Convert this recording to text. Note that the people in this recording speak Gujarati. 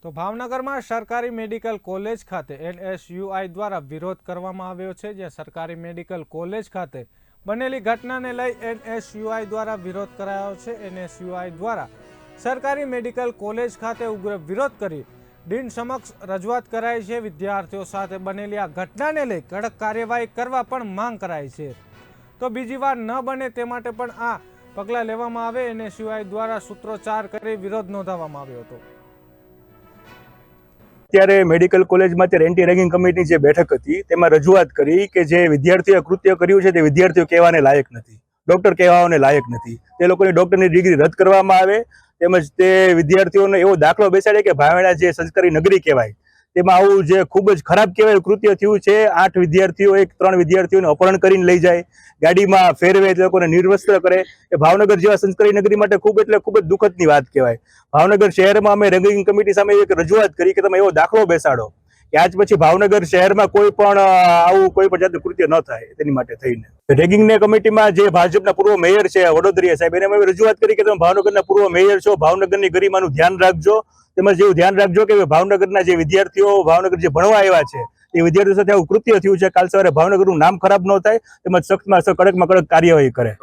તો ભાવનગરમાં સરકારી મેડિકલ કોલેજ ખાતે એનએસયુઆઈ દ્વારા વિરોધ કરવામાં આવ્યો છે। જ્યાં સરકારી મેડિકલ કોલેજ ખાતે બનેલી ઘટનાને લઈ એનએસયુઆઈ દ્વારા વિરોધ કરાયો છે। એનએસયુઆઈ દ્વારા સરકારી મેડિકલ કોલેજ ખાતે ઉગ્ર વિરોધ કરી ડીન સમક્ષ રજૂઆત કરાઈ છે। વિદ્યાર્થીઓ સાથે બનેલી આ ઘટનાને લઈ કડક કાર્યવાહી કરવા પણ માંગ કરાઈ છે। તો બીજી વાર ન બને તે માટે પણ આ પગલાં લેવામાં આવે એનએસયુઆઈ દ્વારા સૂત્રોચ્ચાર કરી વિરોધ નોંધાવવામાં આવ્યો હતો। ત્યારે મેડિકલ કોલેજમાં ત્યારે એન્ટી રેગિંગ કમિટીની જે બેઠક હતી તેમાં રજૂઆત કરી કે જે વિદ્યાર્થીઓએ કૃત્ય કર્યું છે તે વિદ્યાર્થીઓ કહેવાને લાયક નથી, ડૉક્ટર કહેવાને લાયક નથી, તે લોકોની ડૉક્ટરની ડિગ્રી રદ કરવામાં આવે તેમજ તે વિદ્યાર્થીઓને એવો દાખલો બેસાડે કે ભાવેણા જે સંસ્કારી નગરી કહેવાય તેમાં આવું જે ખૂબ જ ખરાબ કહેવાય કૃત્ય થયું છે। 8 વિદ્યાર્થીઓ 3 વિદ્યાર્થીઓને અપહરણ કરીને લઈ જાય, ગાડીમાં ફેરવે, તે લોકોને નિર્વસ્ત્ર કરે એ ભાવનગર જેવા સંસ્કારી નગરી માટે ખૂબ જ દુઃખદની વાત કહેવાય। ભાવનગર શહેરમાં અમે રેગિંગ કમિટી સામે એક રજૂઆત કરી કે તમે એવો દાખલો બેસાડો કે આજ પછી ભાવનગર શહેરમાં કોઈ પણ આવું કોઈ પણ જાતનું કૃત્ય ન થાય તેની માટે થઈને રેગિંગની કમિટીમાં જે ભાજપના પૂર્વ મેયર છે વડોદરિયા સાહેબ એને અમે રજૂઆત કરી કે તમે ભાવનગરના પૂર્વ મેયર છો, ભાવનગરની ગરિમાનું ધ્યાન રાખજો, તેમજ એવું ધ્યાન રાખજો કે ભાવનગરના જે વિદ્યાર્થીઓ ભાવનગર જે ભણવા આવ્યા છે એ વિદ્યાર્થીઓ સાથે આવું કૃત્ય થયું છે, કાલ સવારે ભાવનગરનું નામ ખરાબ ન થાય તેમજ સખ્તમાં કડકમાં કડક કાર્યવાહી કરે।